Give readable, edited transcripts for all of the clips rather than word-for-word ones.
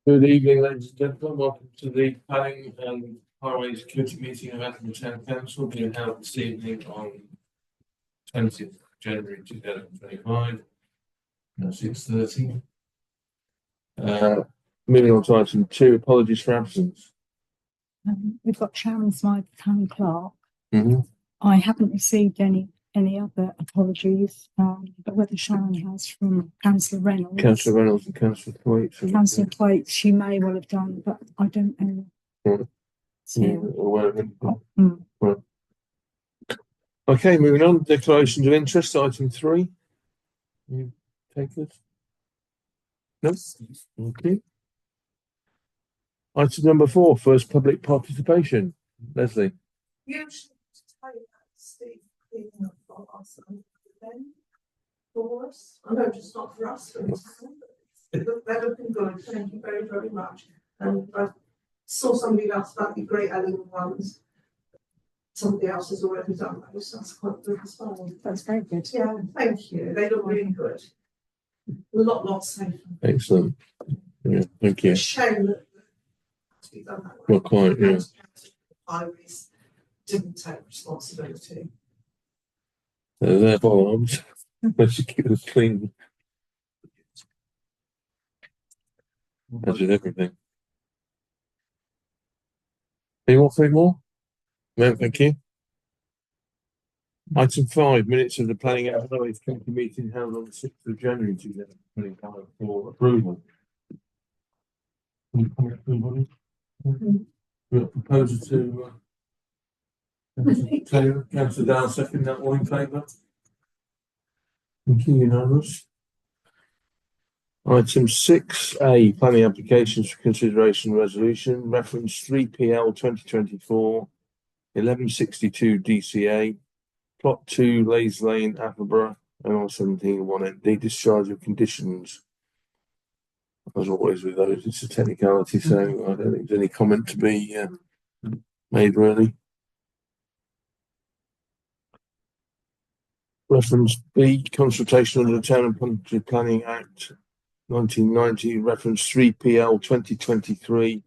Good evening, ladies and gentlemen. Welcome to the Planning and Highways Committee meeting of Acton Town Council being held this evening on 20th January 2025 at 6:30. Moving on to item 2, apologies for absence. We've got Sharon Smythe, Town Clerk. Mm-hmm. I haven't received any other apologies, but whether Sharon has from Councillor Reynolds. Councillor Reynolds and Councillor Thwaites. Councillor Thwaites, she may well have done, but I don't know. Right. So, Yeah, aware of it. Right. Okay, moving on. Declarations of interest, item 3. You take this? No? Okay. Item number 4, first public participation. Leslie. Usually to tell you that Steve cleaning up for us and then for us. I know just not for us, for the town, but they're looking good. Thank you very, very much. And I saw somebody else about the great elegant ones. Somebody else has already done those, so that's quite good as well. that's very good. Yeah, thank you. They look really good. A lot safer. Excellent. Yeah, thank you. It's a shame that to be done that way. Not quite, yeah. Highways didn't take responsibility. They're bombs. They should keep us clean. As with everything. Any more? 3 more? No, thank you. Item 5, minutes of the Planning and Highways Committee meeting held on the 6th of January 2025 for approval. Any comment from anybody? We've got a proposal to Councillor Dow, second that one in favour. Thank you, unanimous. Item 6A, planning applications for consideration resolution, reference 3PL 2024 1162 DCA, plot 2 Lays Lane, Attleborough, NR17 1ND, discharge of conditions. As always with those, it's a technicality, so I don't think there's any comment to be made really. Reference B, consultation under the Town and Country Planning Act 1990, reference 3PL 2023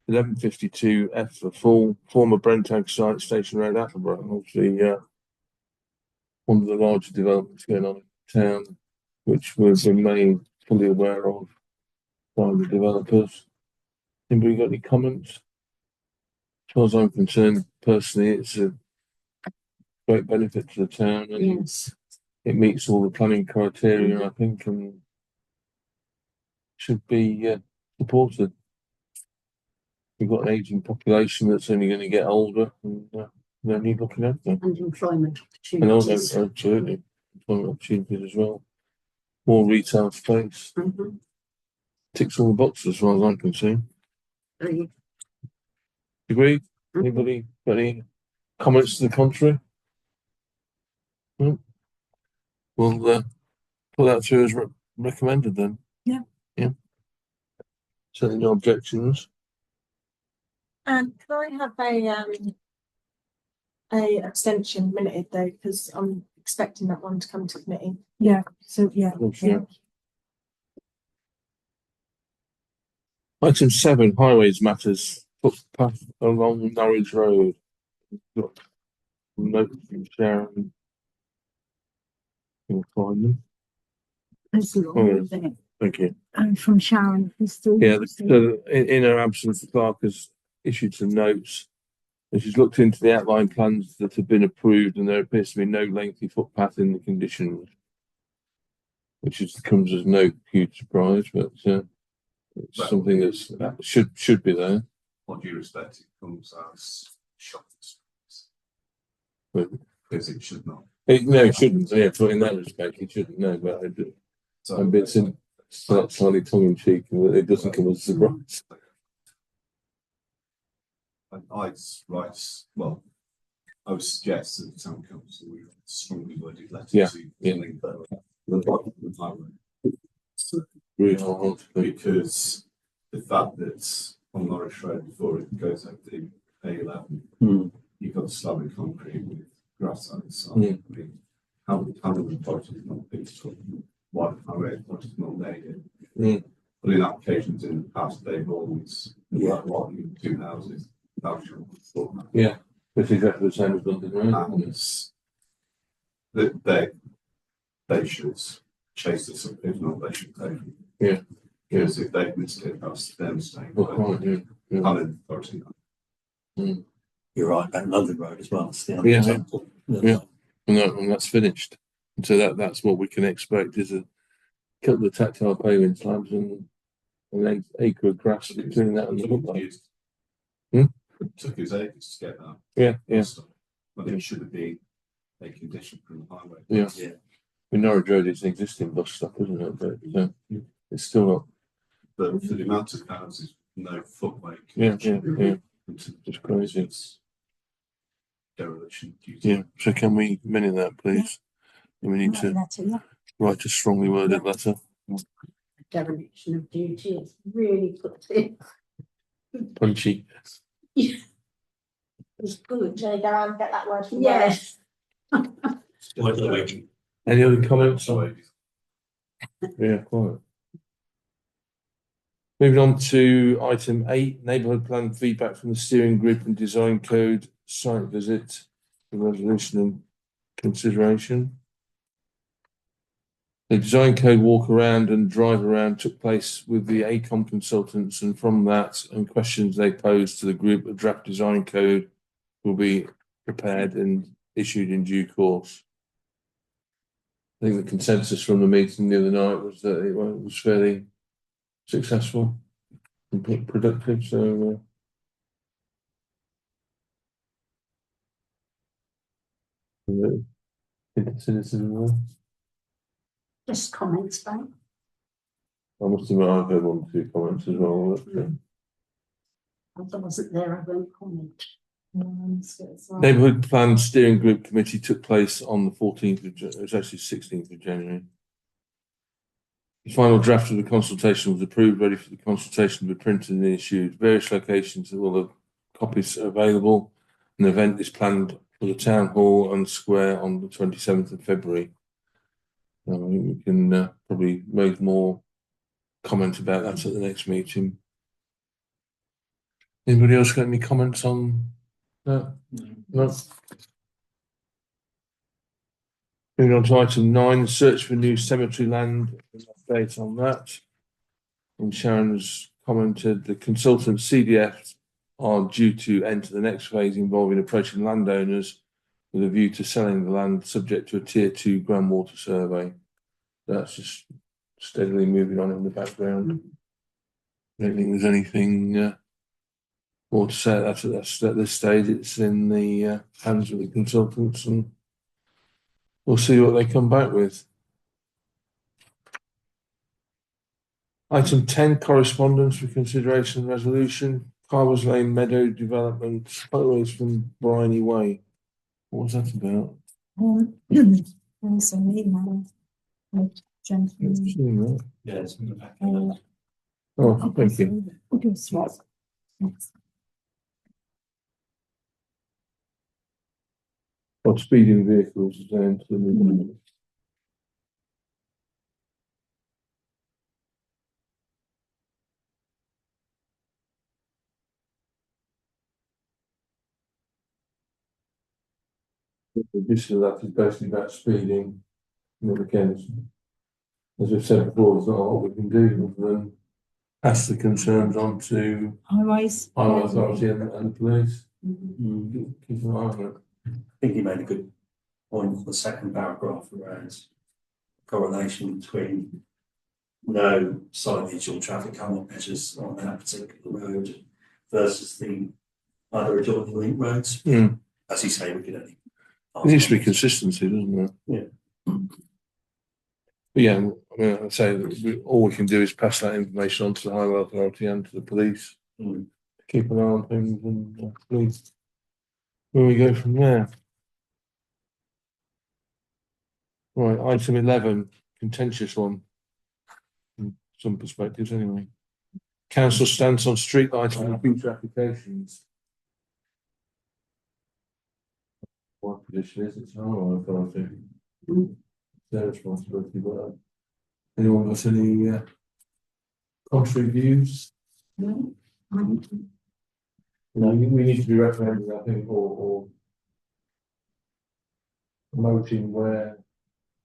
1152 F for full, former Brentag site, Station Road, Attleborough. Obviously, one of the larger developments going on in town, which we've been made fully aware of by the developers. Anybody got any comments? As far as I'm concerned, personally, it's a great benefit to the town, and Yes. it meets all the planning criteria, I think, and should be supported. We've got an ageing population that's only going to get older, and they need looking after. And employment And also, opportunities. absolutely, employment opportunities as well. More retail space. Ticks all the boxes as far as I'm concerned. Agreed? Anybody got any comments to the contrary? No? We'll put that through as recommended then. Yeah. Yeah. Certainly no objections. And can I have a abstention minuted though, because I'm expecting that one to come to committee. Yeah. So yeah. Oh, sure. Item 7, highways matters, footpath along Norwich Road. Got notes from Sharon. You'll find them. There's a lot of it. Thank you. And from Sharon. Yeah, so in her absence, the clerk has issued some notes. And she's looked into the outline plans that have been approved, and there appears to be no lengthy footpath in the conditions, which comes as no huge surprise, but it's something that should be there. What do you respect? It comes as shocking But, because it should not. no, it shouldn't. Yeah, but in that respect, it shouldn't. No, but I do. So I'm a bit slightly tongue in cheek, and it doesn't come as a surprise. I would suggest that the town council we strongly worded letter to link the highway. Really hard. Because the fact that on Norwich Road before it goes over the A11, you've got slabby concrete with grass on the side. I mean, how the project is not peaceful, why the highway project is not made. But in applications in the past, they've always, like, what, you 2 houses, that's your format. Yeah, it's exactly the same as London, right? And they should chase this up, if not, they should pay. Yeah. Because if they've missed it, that's their mistake. Oh, quite, yeah. Yeah. Planning authority. You're right about London Road as well. It's the other Yeah. example. Yeah. And that's finished. And so that's what we can expect is a couple of tactile paving slabs and an acre of grass between that and the footpath. It took us ages to get that. Yeah. But it should have been a condition from the highway. Yeah. Yeah. We Norwich Road is an existing bus stop, isn't it? But it's still not. But for the amount of houses, no footway. Yeah. It's It's crazy. dereliction. Yeah. So can we amend that, please? And we need to That's it, yeah. write a strongly worded letter. Dereliction of duty, it's really put it, Punchy. it's good. Shall I go and get that word from Yes. Any other comments? So Yeah, quite. Moving on to item 8, neighbourhood plan feedback from the steering group and design code site visit, the resolution and consideration. The design code walk around and drive around took place with the ACOM consultants, and from that and questions they posed to the group, a draft design code will be prepared and issued in due course. I think the consensus from the meeting the other night was that it was fairly successful and productive. So, Just comments, back. I must admit I've heard 1 or 2 comments as well. But, I wasn't there, I won't comment. Neighbourhood Plan Steering Group Committee took place on the 14th of January, it was actually 16th of January. The final draft of the consultation was approved, ready for the consultation to be printed and issued. Various locations will have copies available. An event is planned for the Town Hall and Square on the 27th of February. We can probably make more comment about that at the next meeting. Anybody else got any comments on that? No. Moving on to item 9, search for new cemetery land, an update on that. And Sharon's commented the consultant CDF are due to enter the next phase involving approaching landowners with a view to selling the land subject to a tier 2 groundwater survey. That's just steadily moving on in the background. I don't think there's anything more to say at this stage. It's in the hands of the consultants, and we'll see what they come back with. Item 10, correspondence for consideration and resolution. Carver's Lane Meadow Development, photos from Bryony Way. What was that about? There's an email. Gentleman. Yeah, it's in the back. Oh, thank you. Of speeding vehicles down to the This is that is basically about speeding. And again, as we've said before, there's not a lot we can do other than pass the concerns on to Highways. highway authority and the police. Keep an eye on it. I think he made a good point on the second paragraph around correlation between no signage or traffic calming measures on that particular road versus the other adjoining link roads. Mm. As you say, we could only. There needs to be consistency, doesn't there? Yeah. But yeah, I mean, I'd say that all we can do is pass that information on to the highway authority and to the police. Mm. Keep an eye on things and please. Where we go from there? Right, item 11, contentious one. From some perspectives anyway. Council stance on street lighting and future applications. What position is it? It's highway authority. Their responsibility, but anyone got any Contrary views? No, we need to be recommending, I think, or promoting where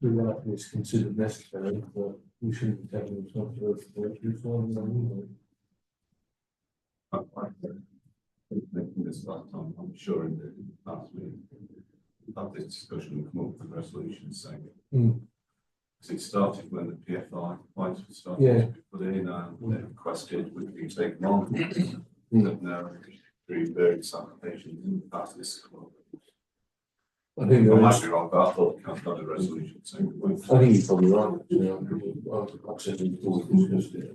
the right is considered necessary, but we shouldn't be taking responsibility for it. Making this last time, I'm sure in the past we had this discussion and come up with a resolution saying. Mm. So it started when the PFI lights were started Yeah. to be put in and they requested would be taken on. Mm. That now through various applications in the past this. I think I there might is, be wrong, but I thought we can't have a resolution saying. we won't. I think you're probably right, you know, I've said it before, we discussed it.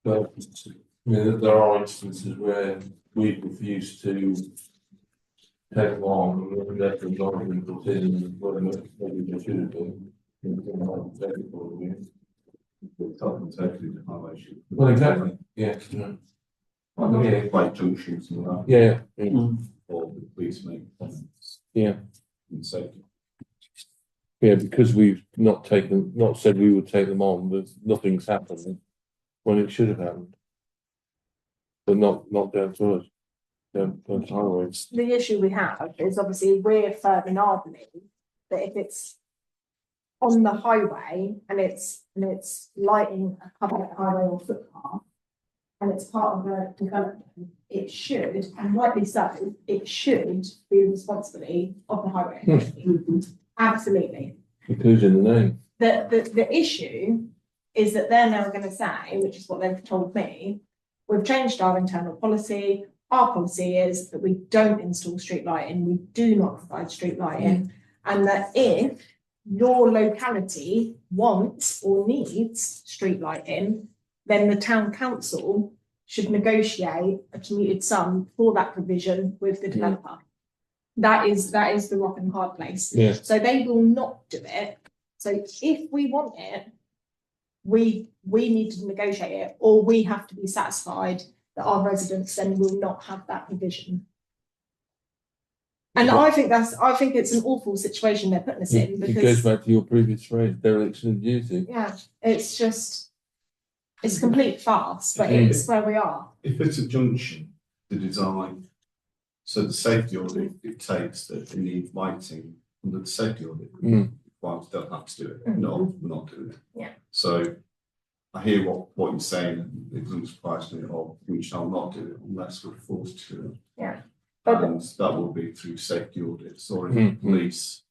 But, I mean, there are instances where we've refused to take them on, and let them not been put in, whatever, maybe they should have been. It's not totally the highway should. Well, exactly, yeah, yeah, Like junctions and that. yeah, Or the police make comments. yeah. And safety. Yeah, because we've not said we would take them on, but nothing's happened when it should have happened. But not down to us, down to highways. The issue we have is obviously we're firm in our belief that if it's on the highway and it's lighting a public highway or footpath and it's part of a development, it should, and rightly so, it should be the responsibility of the highway authority. Absolutely. Includes in the name. The issue is that they're now going to say, which is what they've told me, we've changed our internal policy. Our policy is that we don't install street lighting, we do not provide street lighting, and that if your locality wants or needs street lighting, then the town council should negotiate a commuted sum for that provision with the developer. That is the rock and hard place. Yeah. So they will not do it. So if we want it, we need to negotiate it, or we have to be satisfied that our residents then will not have that provision. And I think it's an awful situation they're putting us in, It goes because back to your previous phrase, dereliction of duty. yeah, it's a complete farce, but it's where we are. If it's a junction, the design, so the safety audit dictates that they need lighting under the safety audit. Well, they don't have to do it. No, we're not doing it. Yeah. So I hear what you're saying. It doesn't surprise me, or we shall not do it unless we're forced to do it. Yeah. But And that will be through safety audits or if the police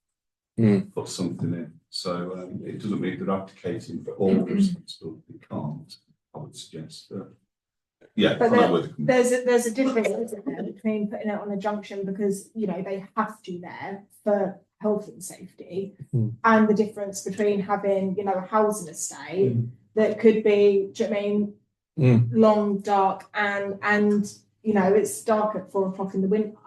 put something in. So it doesn't mean they're abdicating for all responsibility. They can't, I would suggest. Yeah, But I know where they're coming from. there's a difference, isn't there, between putting it on a junction because, you know, they have to there for health and safety, and the difference between having, you know, a housing estate that could be, do you know what I mean, long, dark, and you know, it's dark at 4 o'clock in the winter,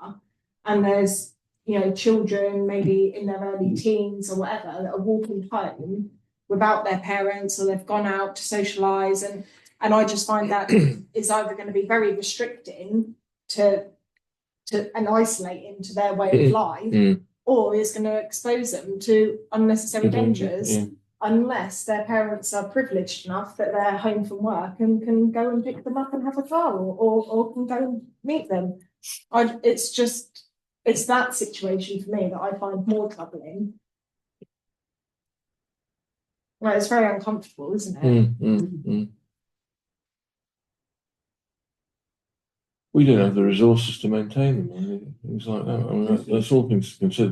and there's, you know, children maybe in their early teens or whatever that are walking home without their parents, or they've gone out to socialise, and I just find that it's either going to be very restricting to and isolating to their way of life, or it's going to expose them to unnecessary dangers, unless their parents are privileged enough that they're home from work and can go and pick them up and have a car, or can go and meet them. It's that situation for me that I find more troubling. Well, it's very uncomfortable, isn't it? We don't have the resources to maintain them, and things like that. I mean, that's all things to consider.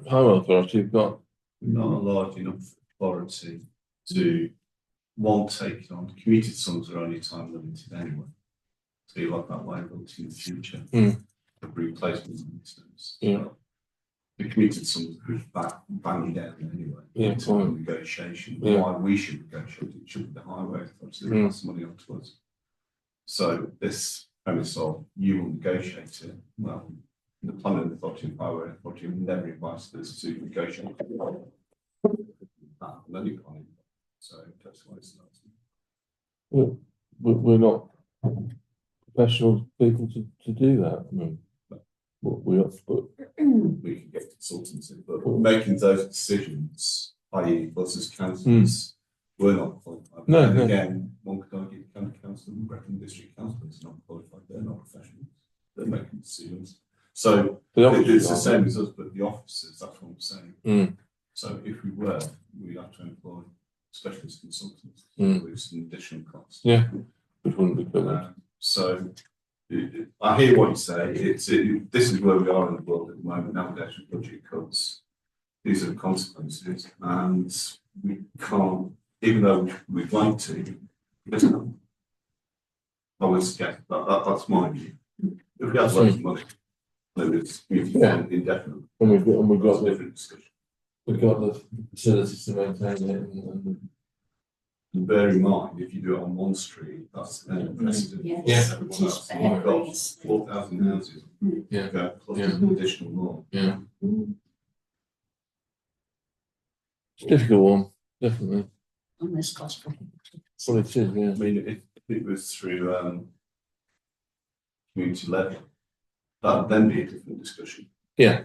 Highway Authority have got Not a large enough authority to take it on. Commuted sums are only time limited anyway. So you like that liability in the future. The replacement, for instance. The commuted sums are banging down anyway. It's a negotiation. Why we should negotiate it should be the highway authority that pass money on to us. So this premise of you will negotiate it, well, the planning authority and highway authority never advised us to negotiate. So that's why it's not. we're not professional people to do that. I mean, we can get consultants in, but making those decisions, i.e. us as councillors, we're not qualified. No, And no. again, one could argue the county council and Brecon district council is not qualified, they're not professionals, they're making decisions. So it's the same as us, but the officers, that's what I'm saying. Mm. So if we were, we'd have to employ specialist consultants with some additional costs. Yeah, which wouldn't be covered. So I hear what you say. This is where we are in the world at the moment. Navigation budget cuts. These are the consequences, and we can't, even though we'd like to. I would suggest that's my view. If we had loads of money, then it's indefinite. And we've got That's a the different discussion. facilities to maintain it and And bear in mind, if you do it on one street, that's then precedent. Yes, Yeah. it Everyone is else. for You've got areas. 4,000 houses. Yeah. Go plus Yeah. an additional more. yeah. It's a difficult one, definitely. Almost cost prohibitive. Well, it is, yeah. I mean, if it was through community levy, that would then be a different discussion. Yeah.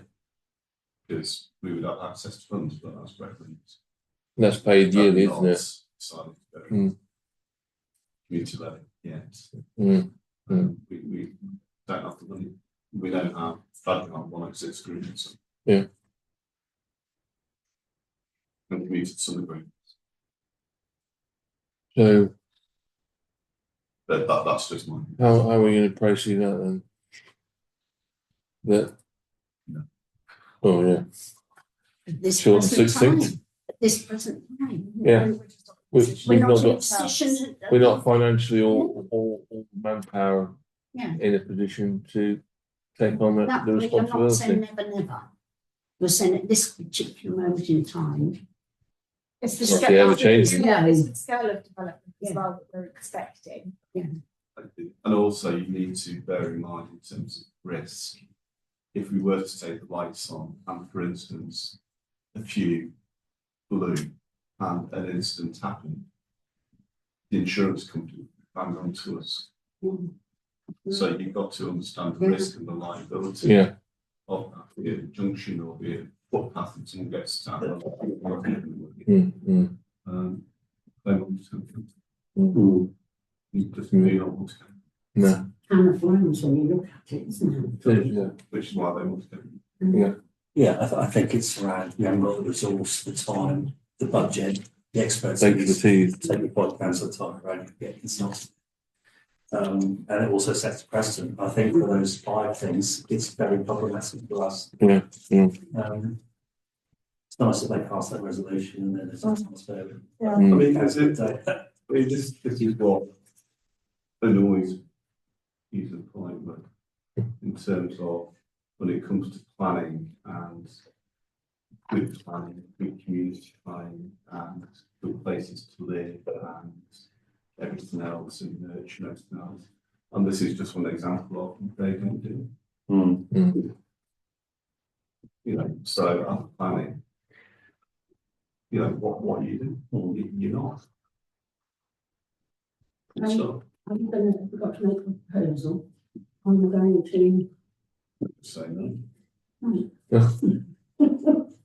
Because we would have access to funds, but that's reference. That's paid yearly, isn't it? Decided to go Mm. community levy, yes. Mm. We don't have the money. We don't have fragile 106 agreements. Yeah. And community some agreements. So But that's just my. how are we going to proceed that then? That. No. Oh yeah. At this Sure, present 16th. time. At this present time. Yeah. We've We're not not in a got. position. We're not financially or manpower Yeah. in a position to take on the You're not saying responsibility. never, never. You're saying at this particular moment in time. It's the Well, scale, yeah, we're changing. yeah, it's the scale of development as Yeah. well that we're expecting. And also you need to bear in mind in terms of risk, if we were to take the lights on and for instance, a few blew and an incident happened, the insurance company would bang on to us. So you've got to understand the risk and the liability Yeah. of that, be it a junction or be it a footpath and someone gets stabbed. Mm. They want to, Mm. you just do not want to go, No. Kind of lines when you look at it, isn't it? Yeah. which is why they want to go. Yeah, I think it's around, we haven't got the resource, the time, the budget, the expertise. Expertise. Take the point, council time around to get consulted. And it also sets a precedent. I think for those 5 things, it's very problematic for us. Yeah. It's nice that they pass that resolution and then there's a transfer. Yeah. I Mm. mean, this is what annoys you to the point, but in terms of when it comes to planning and good community planning and good places to live and everything else and nurture and everything else. And this is just one example of what they don't do. Mm. You know, so after planning, you know, what are you doing? You're not. So, I'm gonna, I've got to make a proposal. I'm going to. say no.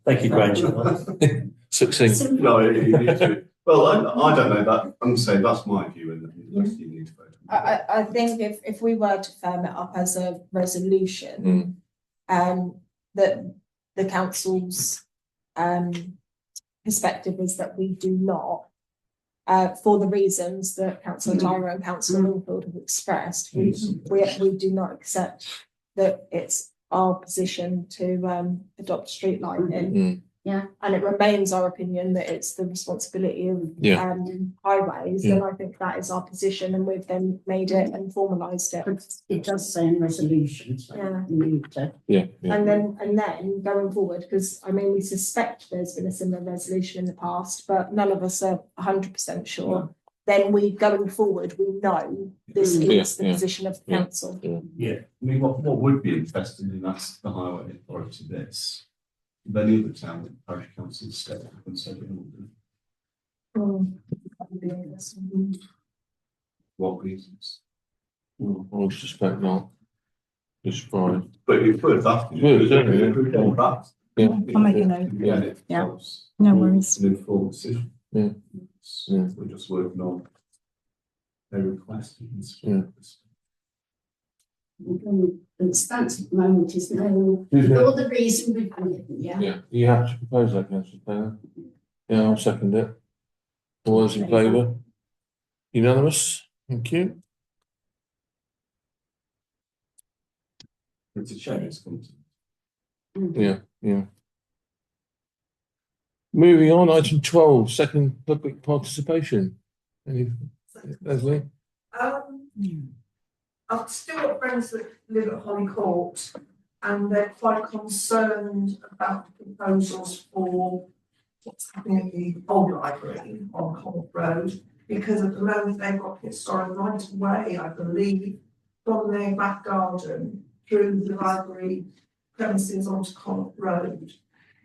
Thank you, Granger. Succinct. No, you need to. Well, I don't know that. I'm saying that's my view, and the rest you need to vote. I think if we were to firm it up as a resolution, that the council's perspective is that we do not, for the reasons that Councillor Tyra and Councillor Longfield have expressed, we do not accept that it's our position to adopt street lighting. Mm. Yeah. And it remains our opinion that it's the responsibility of Yeah. highways, Yeah. then I think that is our position and we've then made it and formalised it. But it does say in resolution, so Yeah. you need to. Yeah. And then going forward, because I mean, we suspect there's been a similar resolution in the past, but none of us are 100% sure. Then going forward, we know this Yeah, is the yeah, position of the yeah. council. Yeah, I mean, what would be interesting, and that's the highway authority bits. Many of the town and parish councils step up and say, That would be interesting. what reasons? I suspect not. It's fine. But you've heard that. Good, don't you? You've heard that. Yeah. I'll make a note. Yeah, it Yeah. helps. No worries. An informed decision. Yeah. Yeah. We're just working on their request. Yeah. It's that's at the moment, isn't there? Who's For that? all the reason we've given, yeah. Yeah, you have to propose that, councillor Taylor. Yeah, I'll second it. All those in favour? Unanimous? Thank you. It's a shame it's come to. Yeah, yeah. Moving on, item 12, second public participation. Any, Leslie? I've still got friends that live at Holly Court and they're quite concerned about the proposals for what's happening at the old library on Common Road, because at the moment they've got historic right of way, I believe, from their back garden through the library premises onto Common Road.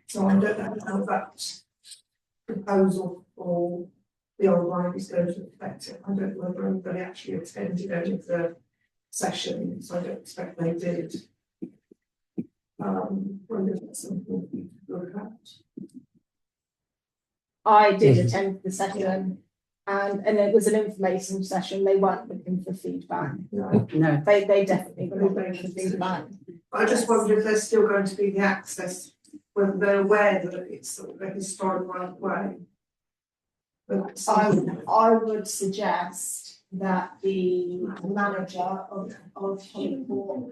So I don't know how that proposal for the old library is going to affect it. I don't know whether anybody actually attended any of the sessions. I don't expect they did. Whether that's something we could look at. I did attend the session and it was an information session. They weren't looking for feedback. No. No. They definitely were not looking for feedback. I just wonder if there's still going to be the access, whether they're aware that it's sort of a historic right way. But I would suggest that the manager of Hollyport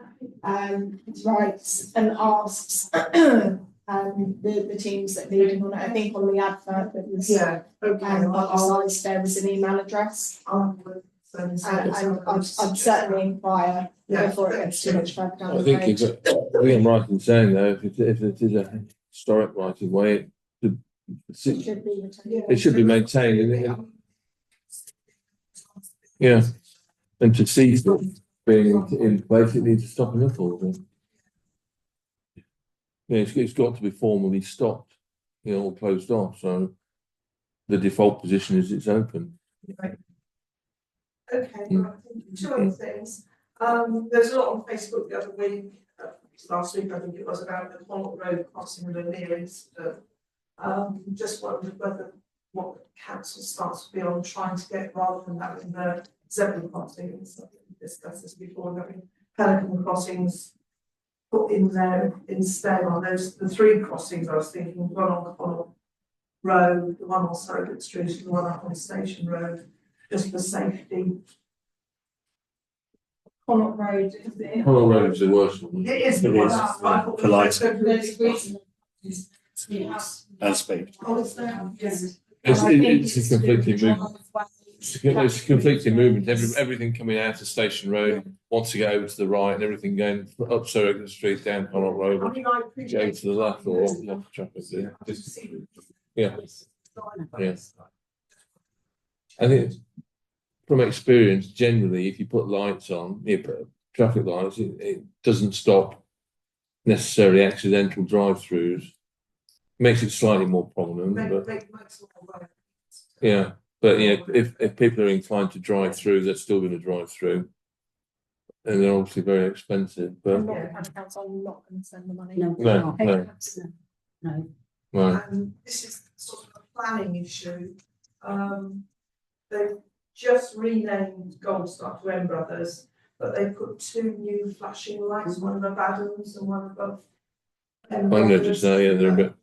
writes and asks the teams that lead on it. I think on the advert that was yeah, okay. publicised there was an email address. And I'd certainly inquire before it gets too much further down I the think road. I think I'm right in saying though, if it is a historic right of way, It should be retained. it should be maintained, isn't it? Yeah. And to see it being in place, it needs to stop and fall. Yeah, it's got to be formally stopped, or closed off, so the default position is it's open. Okay, right, two other things. There's a lot on Facebook the other week, last week I think it was, about the Connaught Road crossing of the near incident. Just wondered whether what the council starts to be on trying to get, rather than having the zebra crossings, we discussed this before, having pelican crossings put in there instead on those, the three crossings I was thinking, one on Connaught Road, the one on Surrogate Street, and the one up on Station Road, just for safety. Connaught Road, is it? Connaught Road is the worst one. It is. It is, polite. There's a reason. And speed. Oh, it's there, yes. It's a conflicting movement. It's conflicting movement. Everything coming out of Station Road wants to go over to the right, and everything going up Surrogate Street, down Connaught I Road, mean, I go appreciate. to the left or left traffic. Yeah. Yeah. I think from experience, generally, if you put lights on, you put traffic lights, it doesn't stop necessarily accidental drive-throughs. Makes it slightly more prominent, but yeah. But if people are inclined to drive through, they're still going to drive through, and they're obviously very expensive. But I'm not the kind of council, I'm not going to spend the money. No. no, no, No. right. This is sort of a planning issue. They've just renamed Gold Star to M Brothers, but they put two new flashing lights, one above Adams and one above M I Brothers. noticed that. Yeah, they're a bit.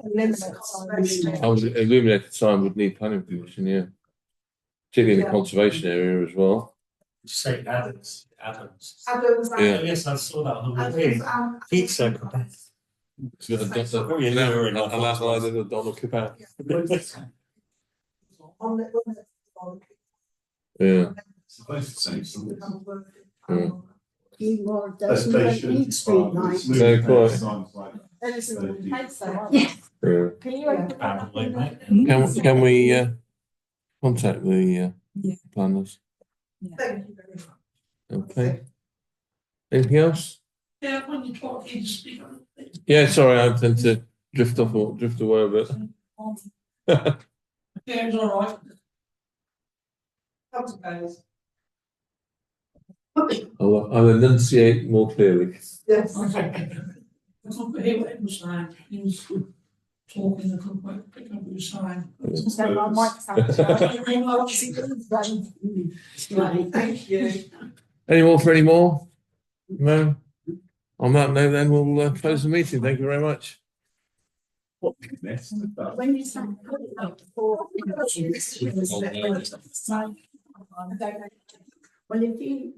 I was illuminated sign would need planning permission, yeah, particularly in the Yeah. conservation area as well. Say Adams. Adams Yeah. and. Yes, I saw that on the Adams and. Heat circle. It's got a Yeah, never in my an outline of the Donald Kippat. On the. Yeah. Supposed to say something. Few more They doesn't should. need street lights. No, quite. Signs like There isn't a place though, are Yeah. Yeah. Can you open that up? Apparently, in mate. Can we contact the planners? Thank you very much. Okay. Anything else? Yeah, when you talk, you speak on it. Yeah, sorry, I tend to drift off or drift away a bit. Yeah, it's all right. Come to guys. I'll enunciate more clearly. Yes. I can't hear what it was saying. He was talking, I couldn't quite pick up what he was saying. So my mic's out. Thank you. Any more for any more? No? On that note, then we'll close the meeting. Thank you very much. What next? When you start putting up for. Well, if you